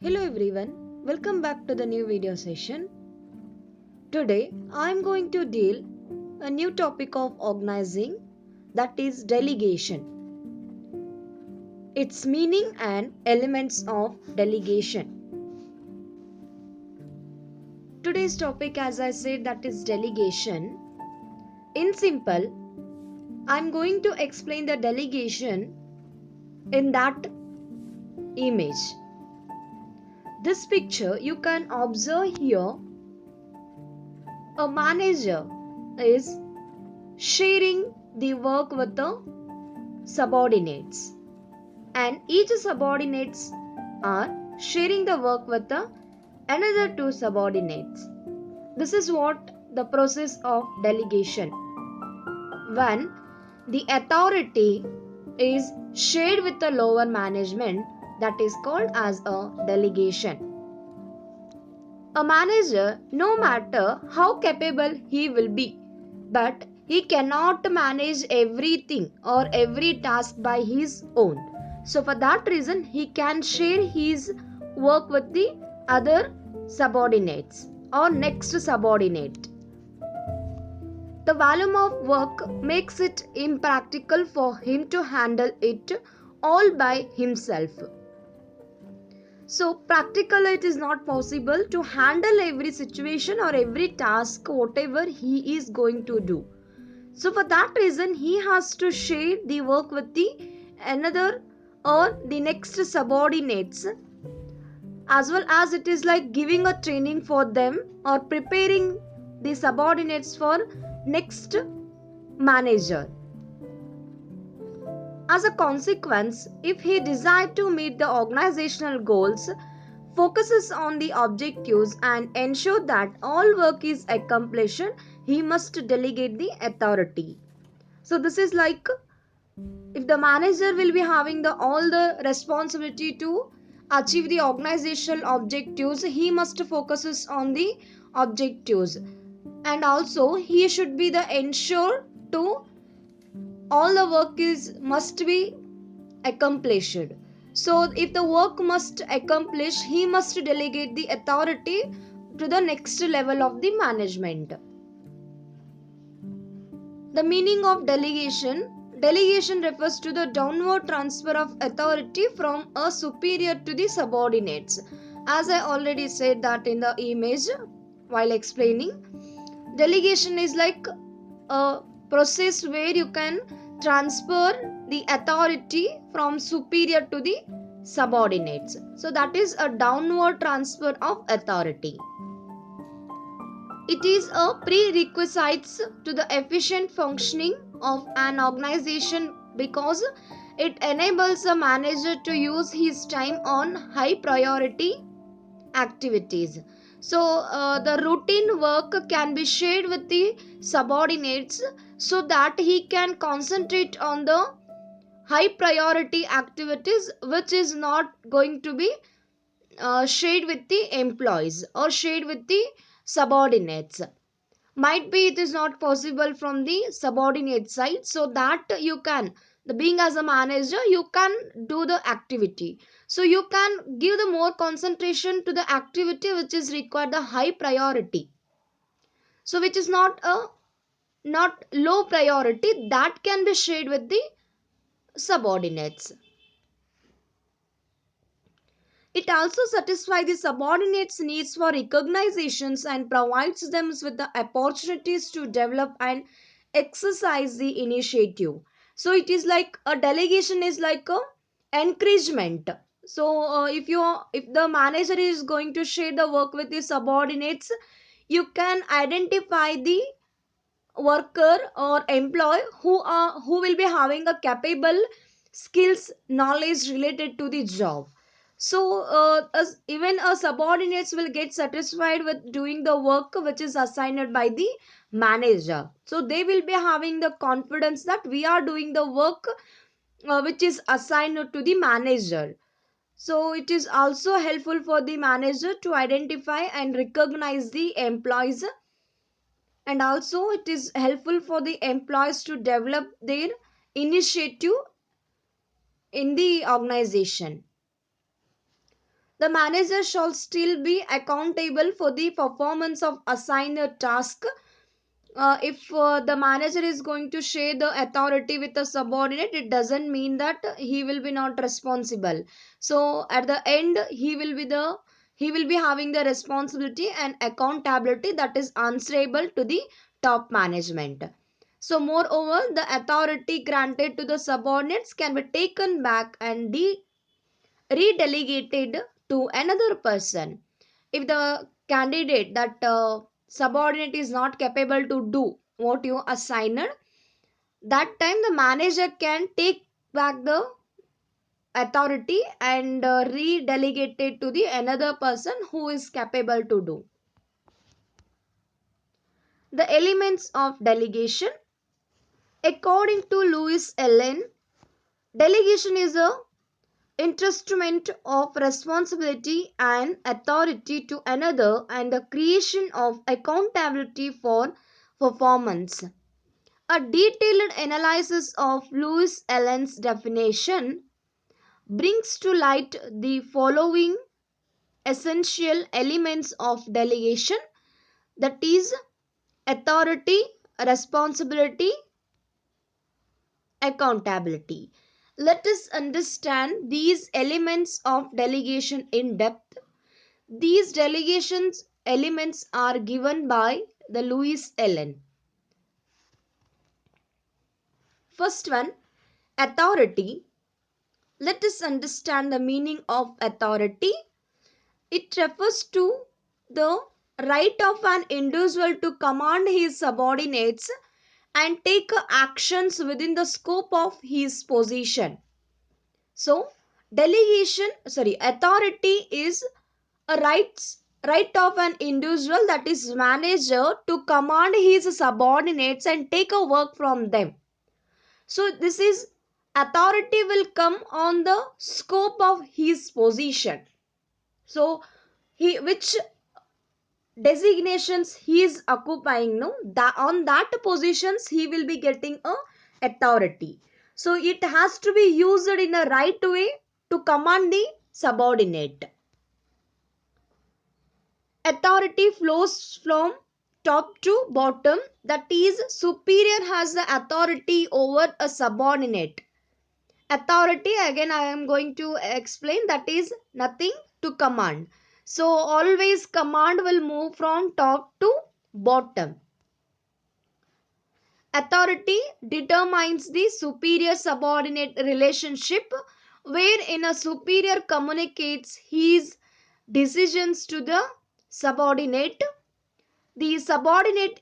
Hello everyone, welcome back to the new video session. Today I am going to deal a new topic of organizing, that is delegation. Its meaning and elements of delegation. Today's topic, as I said, that is delegation. In simple, I am going to explain the delegation in that image. This picture you can observe here. A manager is sharing the work with the subordinates, and each subordinates are sharing the work with the another two subordinates. This is what the process of delegation. When the authority is shared with the lower management, that is called as a delegation. A manager, no matter how capable he will be, but he cannot manage everything or every task by his own. So, for that reason, he can share his work with the other subordinates or next subordinate. The volume of work makes it impractical for him to handle it all by himself. So, practically, it is not possible to handle every situation or every task, whatever he is going to do. So, for that reason, he has to share the work with the another or the next subordinates, as well as it is like giving a training for them or preparing the subordinates for next manager. As a consequence, if he decides to meet the organizational goals, focuses on the objectives and ensure that all work is accomplished, he must delegate the authority. So this is like, if the manager will be having the all the responsibility to achieve the organizational objectives, he must focuses on the objectives, and also he should be the ensure to all the work is must be accomplished. So, if the work must accomplish, he must delegate the authority to the next level of the management. The meaning of delegation. Delegation refers to the downward transfer of authority from a superior to the subordinates. As I already said that in the image while explaining, delegation is like a process where you can transfer the authority from superior to the subordinates. So that is a downward transfer of authority. It is a prerequisite to the efficient functioning of an organization because it enables a manager to use his time on high priority activities. So, the routine work can be shared with the subordinates so that he can concentrate on the high priority activities which is not going to be shared with the employees or shared with the subordinates. Might be it is not possible from the subordinate side, so that you can, the being as a manager, you can do the activity, so you can give the more concentration to the activity which is required the high priority, so which is not low priority, that can be shared with the subordinates. It also satisfies the subordinates' needs for recognitions and provides them with the opportunities to develop and exercise the initiative. So it is like a delegation is like a encouragement. So if the manager is going to share the work with the subordinates, you can identify the worker or employee who will be having a capable skills knowledge related to the job. So even a subordinates will get satisfied with doing the work which is assigned by the manager, so they will be having the confidence that we are doing the work which is assigned to the manager. So it is also helpful for the manager to identify and recognize the employees, and also it is helpful for the employees to develop their initiative in the organization. The manager shall still be accountable for the performance of assigned task. If the manager is going to share the authority with a subordinate, it doesn't mean that he will be not responsible. So at the end, he will be having the responsibility and accountability that is answerable to the top management. So moreover, the authority granted to the subordinates can be taken back and redelegated to another person. If the candidate, that subordinate, is not capable to do what you assigned, that time the manager can take back the authority and redelegate it to the another person who is capable to do. The elements of delegation, according to Louis Allen, delegation is a entrustment of responsibility and authority to another and the creation of accountability for performance. A detailed analysis of Louis Allen's definition brings to light the following essential elements of delegation, that is, authority, responsibility, accountability. Let us understand these elements of delegation in depth. These delegations elements are given by the Louis Allen. First one, authority. Let us understand the meaning of authority. It refers to the right of an individual to command his subordinates and take actions within the scope of his position. So, authority is a right of an individual, that is manager, to command his subordinates and take a work from them. So this is authority will come on the scope of his position. So he which designations he is occupying, no, that on that positions he will be getting a authority. So it has to be used in a right way to command the subordinate. Authority flows from top to bottom, that is, superior has the authority over a subordinate. Authority, again I am going to explain, that is nothing to command. So always command will move from top to bottom. Authority determines the superior subordinate relationship, wherein a superior communicates his decisions to the subordinate. The subordinate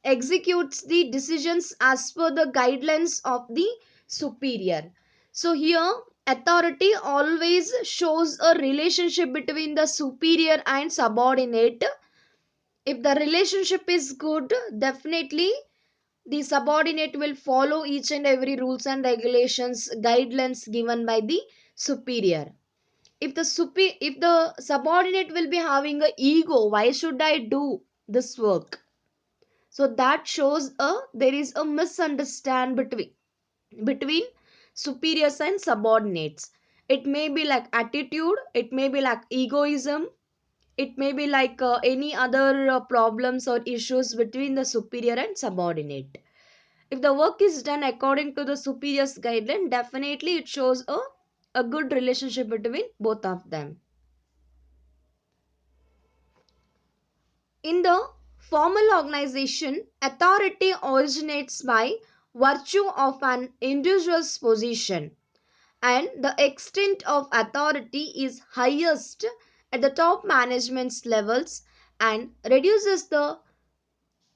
executes the decisions as per the guidelines of the superior. So here authority always shows a relationship between the superior and subordinate. If the relationship is good, definitely the subordinate will follow each and every rules and regulations, guidelines given by the superior. If the subordinate will be having a ego, why should I do this work? So that shows there is a misunderstanding between superiors and subordinates. It may be like attitude, it may be like egoism, it may be like any other problems or issues between the superior and subordinate. If the work is done according to the superior's guideline, definitely it shows a good relationship between both of them. In the formal organization, authority originates by virtue of an individual's position, and the extent of authority is highest at the top management levels and reduces the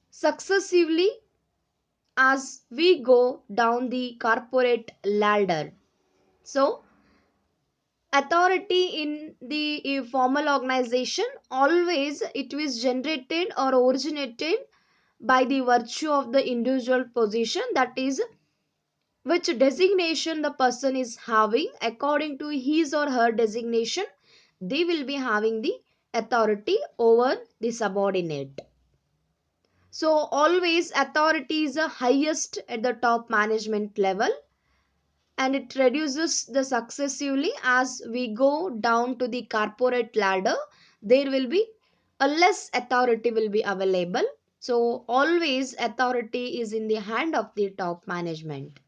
successively as we go down the corporate ladder. So authority in the formal organization, always it was generated or originated by the virtue of the individual position, that is, which designation the person is having. According to his or her designation, they will be having the authority over the subordinate. So always authority is the highest at the top management level. and it reduces the successively as we go down to the corporate ladder. There will be a less authority will be available. So always authority is in the hand of the top management.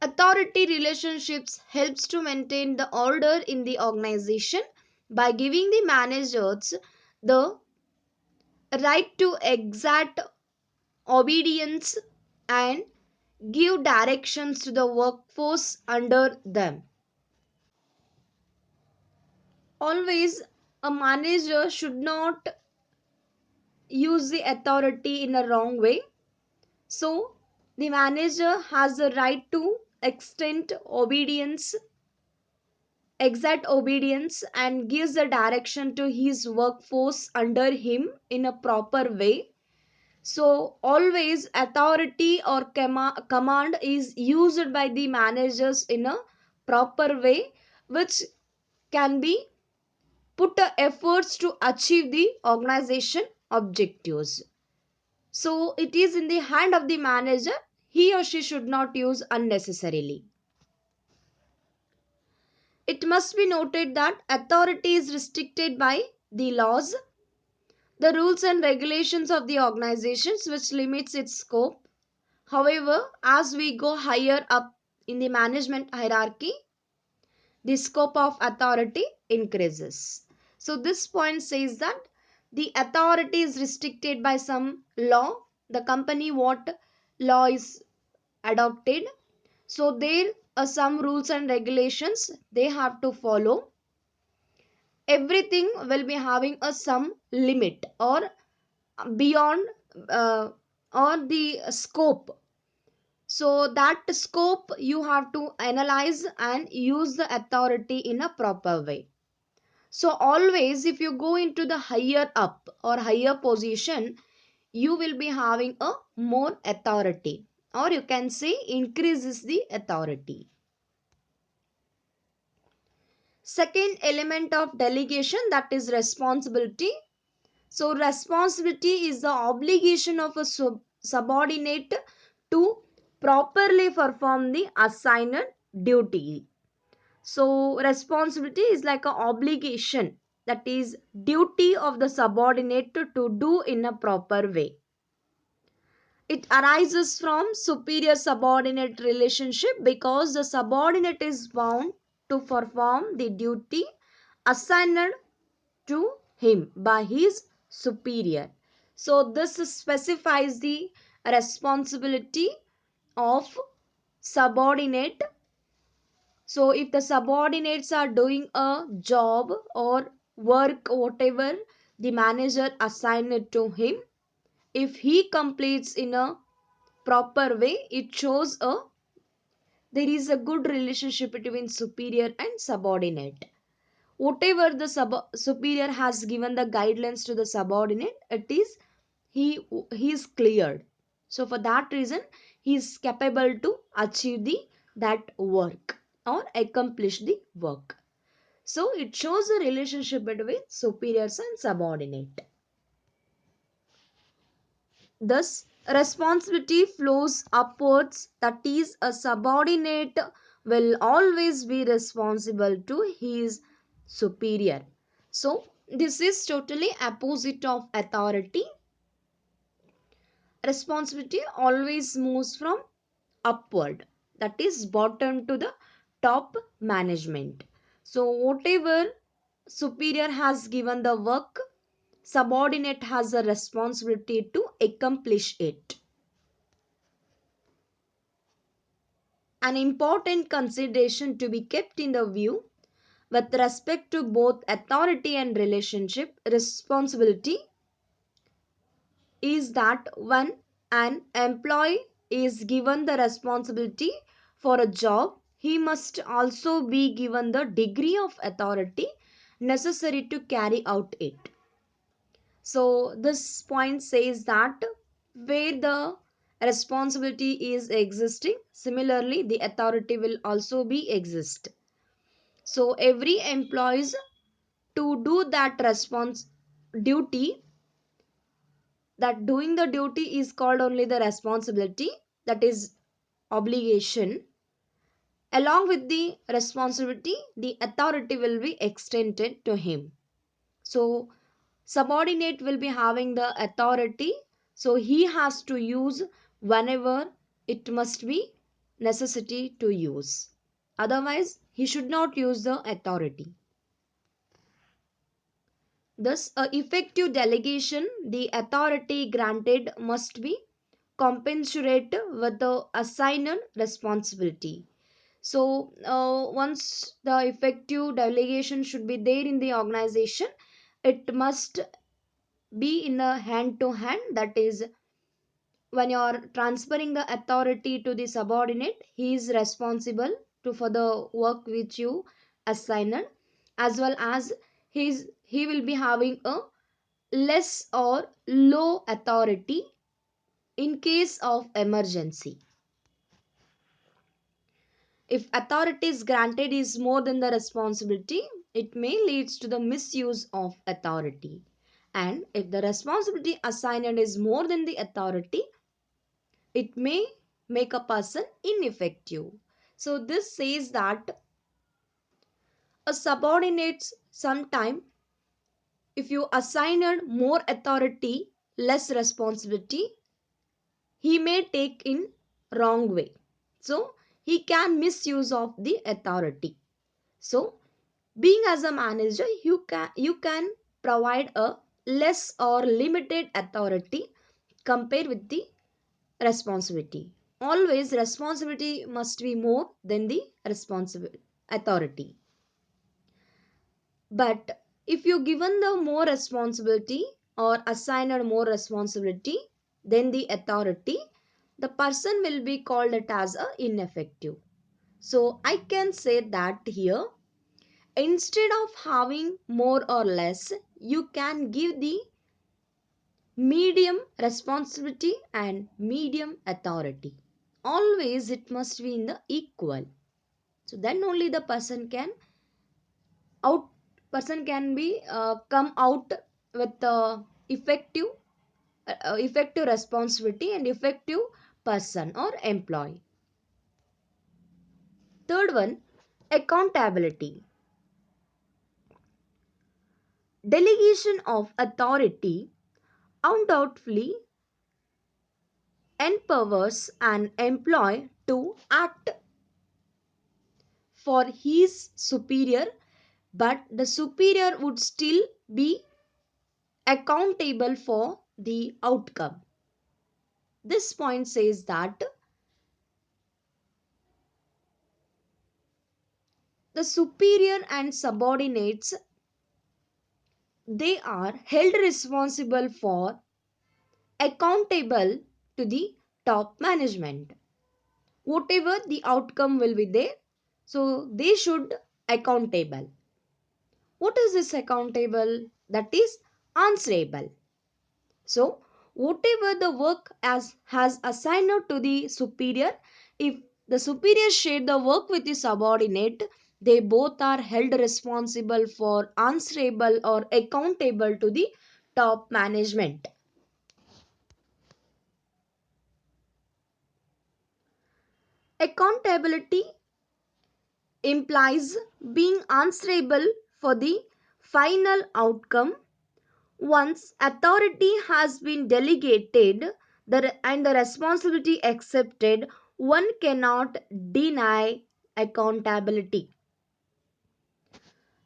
Authority relationships helps to maintain the order in the organization by giving the managers the right to exact obedience and give directions to the workforce under them. Always, a manager should not use the authority in a wrong way. So, the manager has the right to extend obedience, exact obedience, and gives the direction to his workforce under him in a proper way. So, always authority or command is used by the managers in a proper way, which can be put efforts to achieve the organization objectives. So, it is in the hand of the manager, he or she should not use unnecessarily. It must be noted that authority is restricted by the laws, the rules and regulations of the organizations, which limits its scope. However, as we go higher up in the management hierarchy, the scope of authority increases. So, this point says that the authority is restricted by some law, the company what law is adopted. So, there are some rules and regulations they have to follow. Everything will be having a some limit or beyond uh, or the scope. So that scope you have to analyze and use the authority in a proper way. So always if you go into the higher up or higher position, you will be having a more authority, or you can say increases the authority. Second element of delegation, that is responsibility. So responsibility is the obligation of a subordinate to properly perform the assigned duty. So responsibility is like an obligation, that is duty of the subordinate to do in a proper way. It arises from superior subordinate relationship because the subordinate is bound to perform the duty assigned to him by his superior. So this specifies the responsibility of subordinate. So if the subordinates are doing a job or work whatever the manager assigned it to him, if he completes in a proper way, it shows a there is a good relationship between superior and subordinate. Whatever the superior has given the guidelines to the subordinate, it is he is cleared. So for that reason he is capable to achieve the that work or accomplish the work. So it shows a relationship between superiors and subordinate. Thus, responsibility flows upwards, that is, a subordinate will always be responsible to his superior. So, this is totally opposite of authority. Responsibility always moves from upward, that is, bottom to the top management. So, whatever superior has given the work, subordinate has a responsibility to accomplish it. An important consideration to be kept in the view with respect to both authority and relationship responsibility is that when an employee is given the responsibility for a job, he must also be given the degree of authority necessary to carry out it. So this point says that where the responsibility is existing, similarly the authority will also be exist. So every employees to do that response duty, that doing the duty is called only the responsibility, that is obligation. Along with the responsibility, the authority will be extended to him. So subordinate will be having the authority, so he has to use whenever it must be necessity to use. Otherwise, he should not use the authority. Thus, a effective delegation, the authority granted must be commensurate with the assigned responsibility. So, once the effective delegation should be there in the organization, it must be in a hand to hand. That is, when you are transferring the authority to the subordinate, he is responsible to for the work which you assigned, as well as he will be having a less or low authority in case of emergency. If authority is granted is more than the responsibility, it may leads to the misuse of authority. And if the responsibility assigned is more than the authority, it may make a person ineffective. So this says that a subordinates sometime, if you assigned more authority, less responsibility, he may take in wrong way. So he can misuse of the authority. So being as a manager, you can provide a less or limited authority compared with the responsibility. Always responsibility must be more than the responsible authority. But if you given the more responsibility or assigned more responsibility than the authority, the person will be called it as a ineffective. So I can say that here, instead of having more or less, you can give the medium responsibility and medium authority. Always it must be in the equal. So then only the out person can be come out with effective effective responsibility and effective person or employee. Third one, accountability. Delegation of authority undoubtedly empowers an employee to act for his superior, but the superior would still be accountable for the outcome. This point says that the superior and subordinates, they are held responsible for accountable to the top management. Whatever the outcome will be there, so they should accountable. What is this accountable? That is answerable. So whatever the work as has assigned to the superior, if the superior share the work with the subordinate, they both are held responsible for answerable or accountable to the top management. Accountability implies being answerable for the final outcome. Once authority has been delegated and the responsibility accepted, one cannot deny accountability.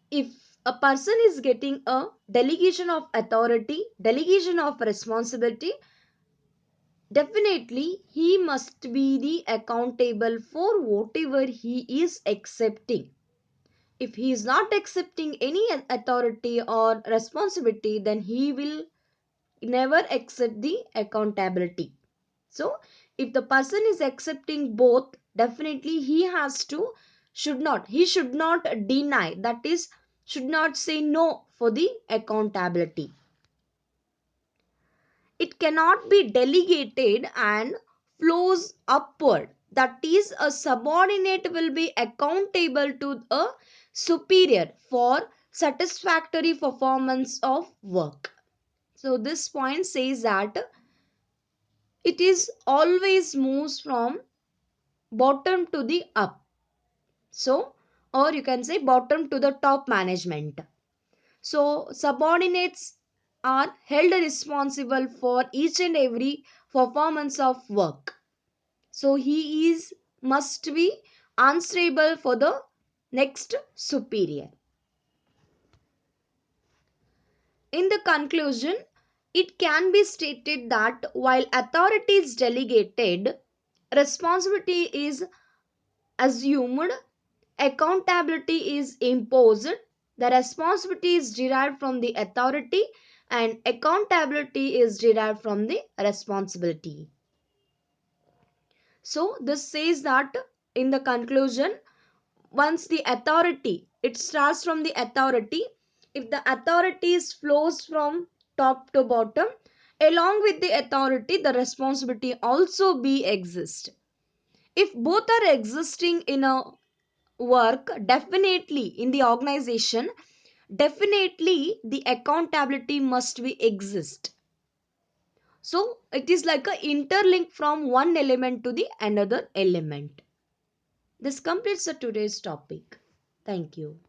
If a person is getting a delegation of authority, delegation of responsibility, definitely he must be the accountable for whatever he is accepting. If he is not accepting any authority or responsibility, then he will never accept the accountability. So if the person is accepting both, definitely he should not deny, that is, should not say no for the accountability. It cannot be delegated and flows upward, that is, a subordinate will be accountable to a superior for satisfactory performance of work. So this point says that it is always moves from bottom to the up. So, or you can say bottom to the top management. So, subordinates are held responsible for each and every performance of work. So, he is must be answerable for the next superior. In the conclusion, it can be stated that while authority is delegated, responsibility is assumed, accountability is imposed, the responsibility is derived from the authority, and accountability is derived from the responsibility. So, this says that in the conclusion, once the authority, it starts from the authority, if the authority flows from top to bottom, along with the authority the responsibility also be exist. If both are existing in a work, definitely in the organization, definitely the accountability must be exist. So it is like a interlink from one element to the another element. This completes the today's topic. Thank you.